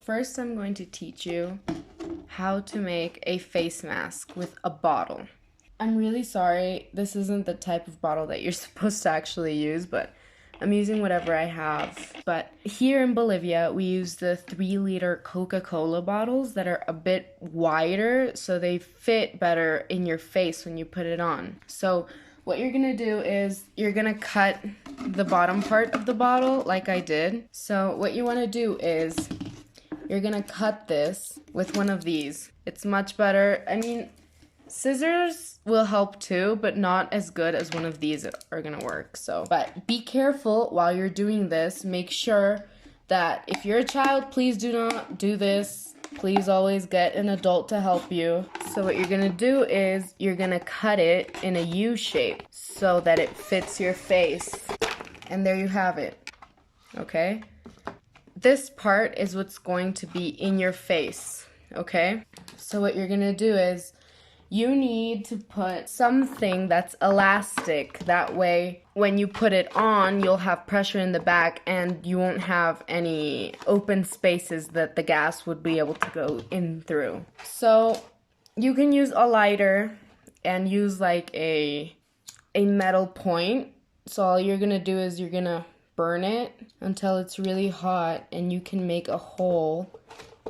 First, I'm going to teach you how to make a face mask with a bottle. I'm really sorry, this isn't the type of bottle that you're supposed to actually use, but I'm using whatever I have. But here in Bolivia, we use the 3-liter Coca-Cola bottles that are a bit wider, so they fit better in your face when you put it on. So what you're gonna do is you're gonna cut the bottom part of the bottle like I did. So what you wanna do is you're gonna cut this with one of these. It's much better. I mean, scissors will help too, but not as good as one of these are gonna work. So, but be careful while you're doing this. Make sure that if you're a child, please do not do this. Please always get an adult to help you. So what you're gonna do is you're gonna cut it in a U shape so that it fits your face. And there you have it, okay? This part is what's going to be in your face, okay? So what you're gonna do is you need to put something that's elastic. That way, when you put it on, you'll have pressure in the back and you won't have any open spaces that the gas would be able to go in through. So you can use a lighter and use like a metal point. So all you're gonna do is you're gonna burn it until it's really hot and you can make a hole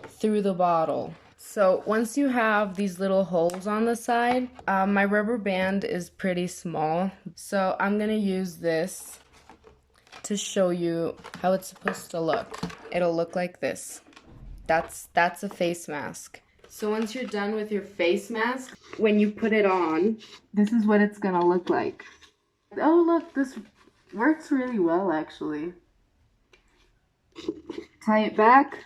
through the bottle. So once you have these little holes on the side, my rubber band is pretty small, so I'm gonna use this to show you how it's supposed to look. It'll look like this. That's a face mask. So once you're done with your face mask, when you put it on, this is what it's gonna look like. Oh look, this works really well actually. Tie it back,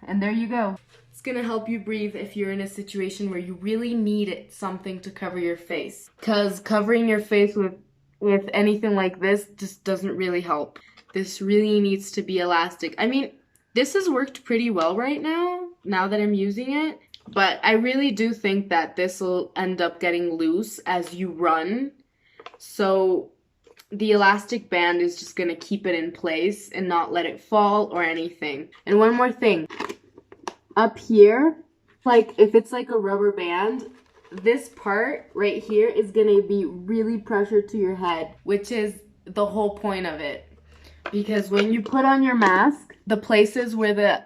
and there you go. It's gonna help you breathe if you're in a situation where you really need something to cover your face. Because covering your face with anything like this just doesn't really help. This really needs to be elastic. I mean, this has worked pretty well right now that I'm using it. But I really do think that this will end up getting loose as you run. So the elastic band is just gonna keep it in place and not let it fall or anything. And one more thing. Up here, like if it's like a rubber band, this part right here is gonna be really pressured to your head, which is the whole point of it. Because when you put on your mask, the places where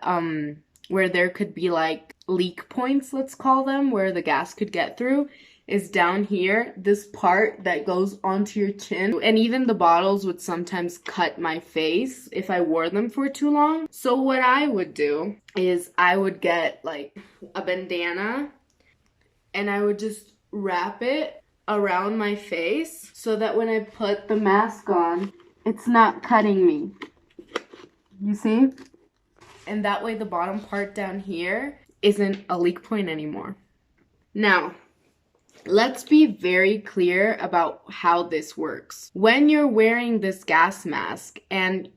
where there could be like leak points, let's call them, where the gas could get through, is down here, this part that goes onto your chin. And even the bottles would sometimes cut my face if I wore them for too long. So what I would do is I would get like a bandana and I would just wrap it around my face so that when I put the mask on, it's not cutting me. You see? And that way the bottom part down here isn't a leak point anymore. Now, let's be very clear about how this works. When you're wearing this gas mask and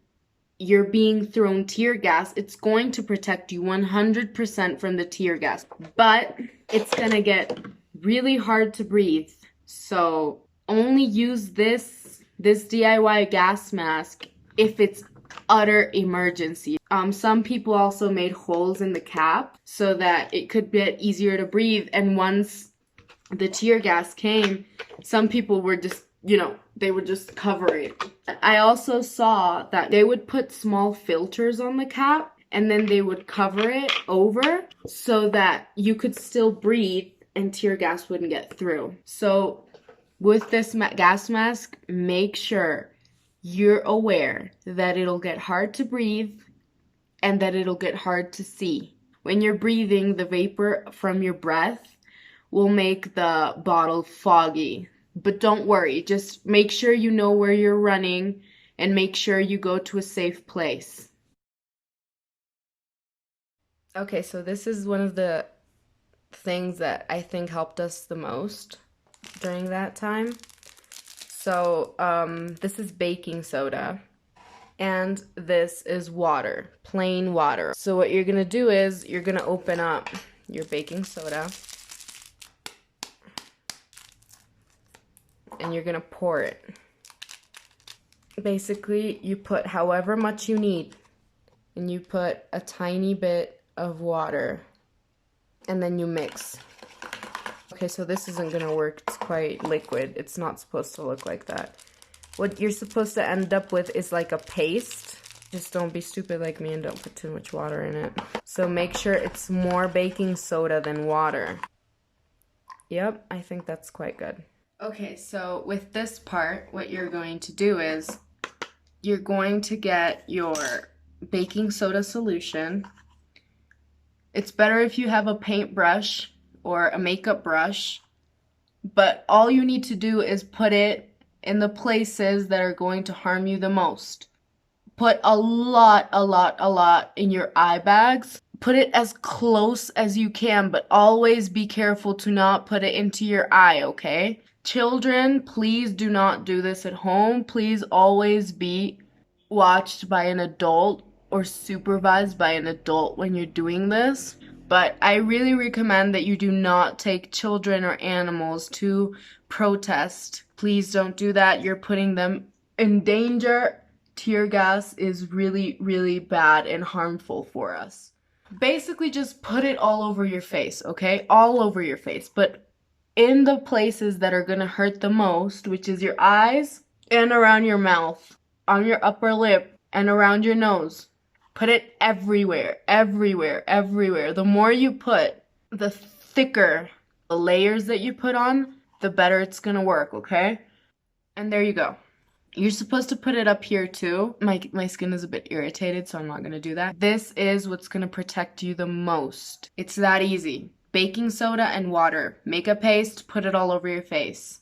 you're being thrown tear gas, it's going to protect you 100% from the tear gas. But it's gonna get really hard to breathe. So only use this DIY gas mask if it's utter emergency. Some people also made holes in the cap so that it could get easier to breathe. And once the tear gas came, some people were just, they would just cover it. I also saw that they would put small filters on the cap and then they would cover it over so that you could still breathe and tear gas wouldn't get through. So with this gas mask, make sure you're aware that it'll get hard to breathe and that it'll get hard to see. When you're breathing, the vapor from your breath will make the bottle foggy. But don't worry, just make sure you know where you're running and make sure you go to a safe place. Okay, so this is one of the things that I think helped us the most during that time. So this is baking soda and this is water, plain water. So what you're gonna do is you're gonna open up your baking soda and you're gonna pour it. Basically, you put however much you need and you put a tiny bit of water, and then you mix. Okay, so this isn't gonna work. It's quite liquid. It's not supposed to look like that. What you're supposed to end up with is like a paste. Just don't be stupid like me and don't put too much water in it. So make sure it's more baking soda than water. Yep, I think that's quite good. Okay, so with this part, what you're going to do is you're going to get your baking soda solution. It's better if you have a paintbrush or a makeup brush, but all you need to do is put it in the places that are going to harm you the most. Put a lot in your eye bags. Put it as close as you can, but always be careful to not put it into your eye, okay? Children, please do not do this at home. Please always be watched by an adult or supervised by an adult when you're doing this. But I really recommend that you do not take children or animals to protest. Please don't do that. You're putting them in danger. Tear gas is really bad and harmful for us. Basically, just put it all over your face, okay? All over your face. But in the places that are gonna hurt the most, which is your eyes and around your mouth, on your upper lip, and around your nose. Put it everywhere. The more you put, the thicker the layers that you put on, the better it's gonna work, okay? And there you go. You're supposed to put it up here too. My skin is a bit irritated, so I'm not gonna do that. This is what's gonna protect you the most. It's that easy. Baking soda and water. Make a paste, put it all over your face.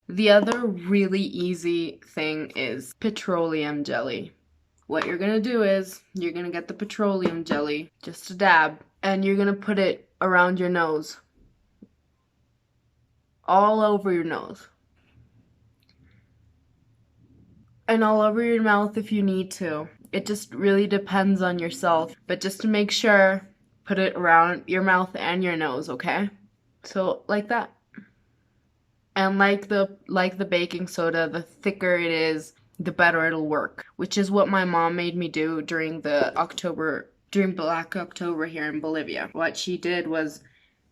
The other really easy thing is petroleum jelly. What you're gonna do is, you're gonna get the petroleum jelly, just a dab, and you're gonna put it around your nose. All over your nose. And all over your mouth if you need to. It just really depends on yourself. But just to make sure, put it around your mouth and your nose, okay? So, like that. And like the baking soda, the thicker it is, the better it'll work. Which is what my mom made me do during Black October here in Bolivia. What she did was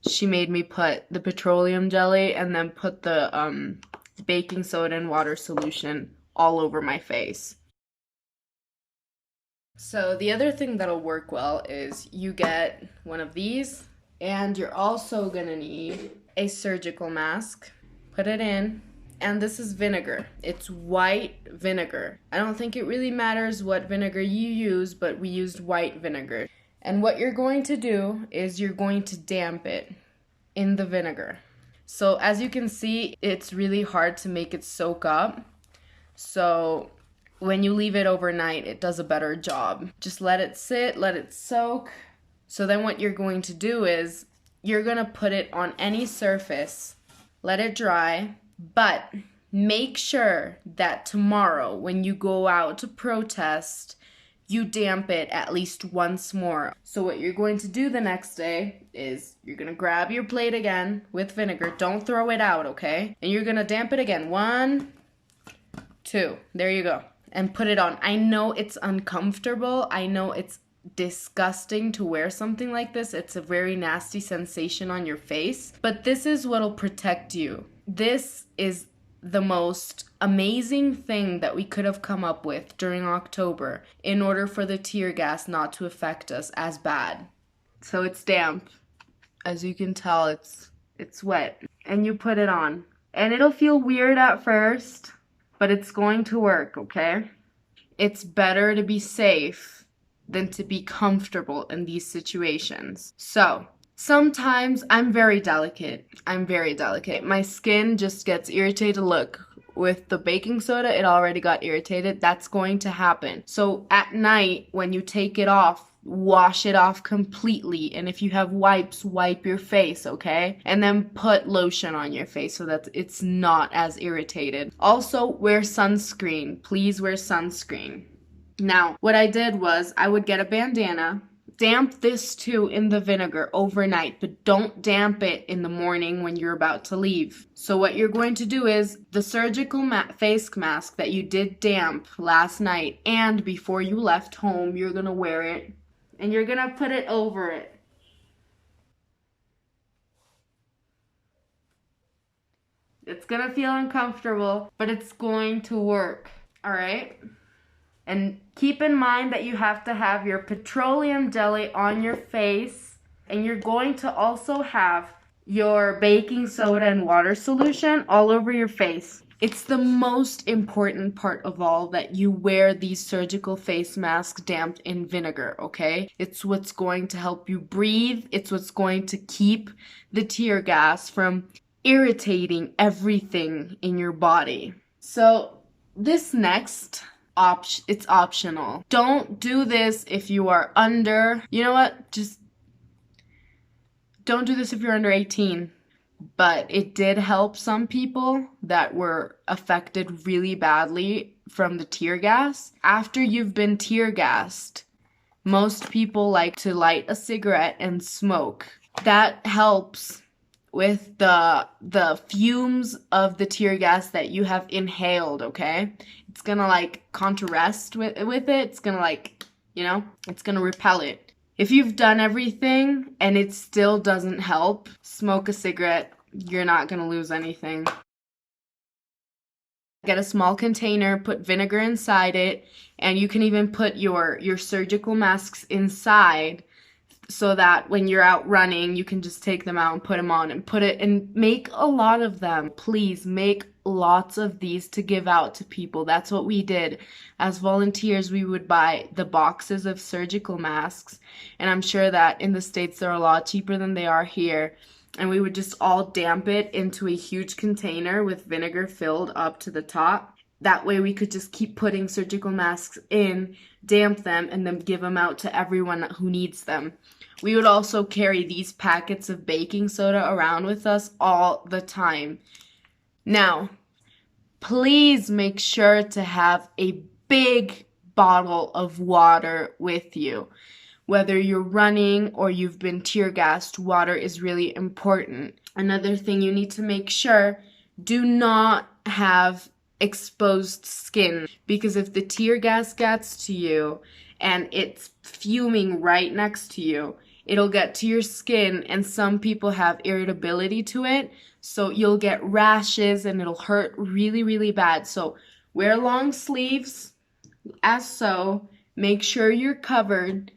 she made me put the petroleum jelly and then put the baking soda and water solution all over my face. So the other thing that'll work well is you get one of these, and you're also gonna need a surgical mask. Put it in, and this is vinegar. It's white vinegar. I don't think it really matters what vinegar you use, but we used white vinegar. And what you're going to do is you're going to damp it in the vinegar. So as you can see, it's really hard to make it soak up. So when you leave it overnight, it does a better job. Just let it sit, let it soak. So then what you're going to do is you're gonna put it on any surface, let it dry, but make sure that tomorrow when you go out to protest, you damp it at least once more. So what you're going to do the next day is you're gonna grab your plate again with vinegar. Don't throw it out, okay? And you're gonna damp it again. 1, 2, there you go. And put it on. I know it's uncomfortable. I know it's disgusting to wear something like this. It's a very nasty sensation on your face. But this is what'll protect you. This is the most amazing thing that we could have come up with during October in order for the tear gas not to affect us as bad. So it's damp. As you can tell, it's wet. And you put it on. And it'll feel weird at first, but it's going to work, okay? It's better to be safe than to be comfortable in these situations. So, sometimes I'm very delicate. My skin just gets irritated. Look, with the baking soda, it already got irritated. That's going to happen. So at night, when you take it off, wash it off completely. And if you have wipes, wipe your face, okay? And then put lotion on your face so that it's not as irritated. Also, wear sunscreen. Please wear sunscreen. Now, what I did was I would get a bandana Damp this too in the vinegar overnight, but don't damp it in the morning when you're about to leave. So what you're going to do is the surgical face mask that you did damp last night and before you left home, you're going to wear it and you're going to put it over it. It's going to feel uncomfortable, but it's going to work. All right? And keep in mind that you have to have your petroleum jelly on your face, and you're going to also have your baking soda and water solution all over your face. It's the most important part of all that you wear these surgical face masks damped in vinegar, okay? It's what's going to help you breathe. It's what's going to keep the tear gas from irritating everything in your body. So this next it's optional. Don't do this if you are under, you know what? Just don't do this if you're under 18. But it did help some people that were affected really badly from the tear gas. After you've been tear gassed, most people like to light a cigarette and smoke. That helps with the fumes of the tear gas that you have inhaled, okay? It's gonna like contrast with it. It's gonna like, you know, it's gonna repel it. If you've done everything and it still doesn't help, smoke a cigarette. You're not gonna lose anything. Get a small container, put vinegar inside it, and you can even put your surgical masks inside so that when you're out running, you can just take them out and put them on and make a lot of them. Please make lots of these to give out to people. That's what we did. As volunteers, we would buy the boxes of surgical masks, and I'm sure that in the States they're a lot cheaper than they are here. And we would just all damp it into a huge container with vinegar filled up to the top. That way we could just keep putting surgical masks in, damp them, and then give them out to everyone who needs them. We would also carry these packets of baking soda around with us all the time. Now, please make sure to have a big bottle of water with you. Whether you're running or you've been tear gassed, water is really important. Another thing you need to make sure, do not have exposed skin, because if the tear gas gets to you and it's fuming right next to you, it'll get to your skin, and some people have irritability to it, so you'll get rashes and it'll hurt really, really bad. So wear long sleeves as so. Make sure you're covered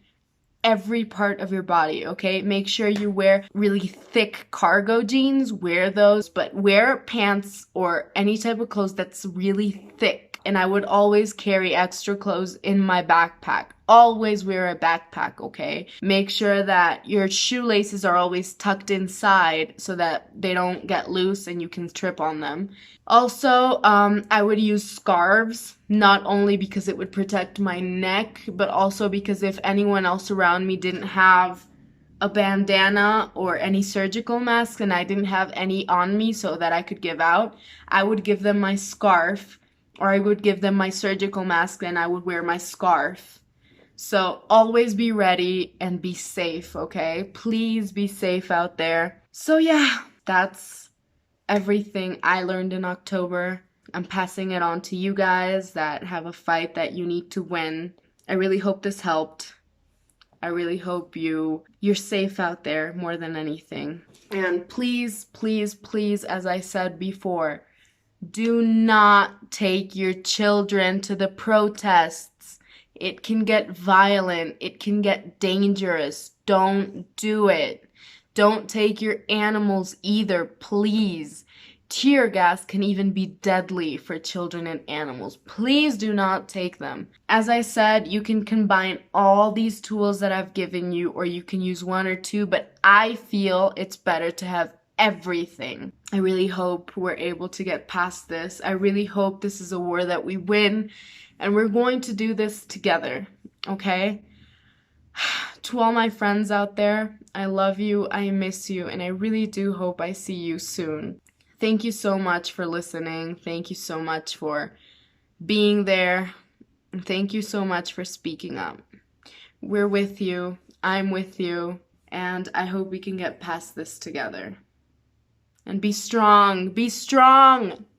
every part of your body, okay? Make sure you wear really thick cargo jeans, wear those, but wear pants or any type of clothes that's really thick. And I would always carry extra clothes in my backpack. Always wear a backpack, okay? Make sure that your shoelaces are always tucked inside so that they don't get loose and you can trip on them. Also, I would use scarves, not only because it would protect my neck, but also because if anyone else around me didn't have a bandana or any surgical masks and I didn't have any on me so that I could give out, I would give them my scarf, or I would give them my surgical mask and I would wear my scarf. So always be ready and be safe, okay? Please be safe out there. So yeah, that's everything I learned in October. I'm passing it on to you guys that have a fight that you need to win. I really hope this helped. I really hope you're safe out there more than anything. And please, please, please, as I said before, do not take your children to the protests. It can get violent. It can get dangerous. Don't do it. Don't take your animals either, please. Tear gas can even be deadly for children and animals. Please do not take them. As I said, you can combine all these tools that I've given you, or you can use one or two, but I feel it's better to have everything. I really hope we're able to get past this. I really hope this is a war that we win, and we're going to do this together, okay? To all my friends out there, I love you, I miss you, and I really do hope I see you soon. Thank you so much for listening. Thank you so much for being there. And thank you so much for speaking up. We're with you. I'm with you, and I hope we can get past this together. And be strong. Be strong!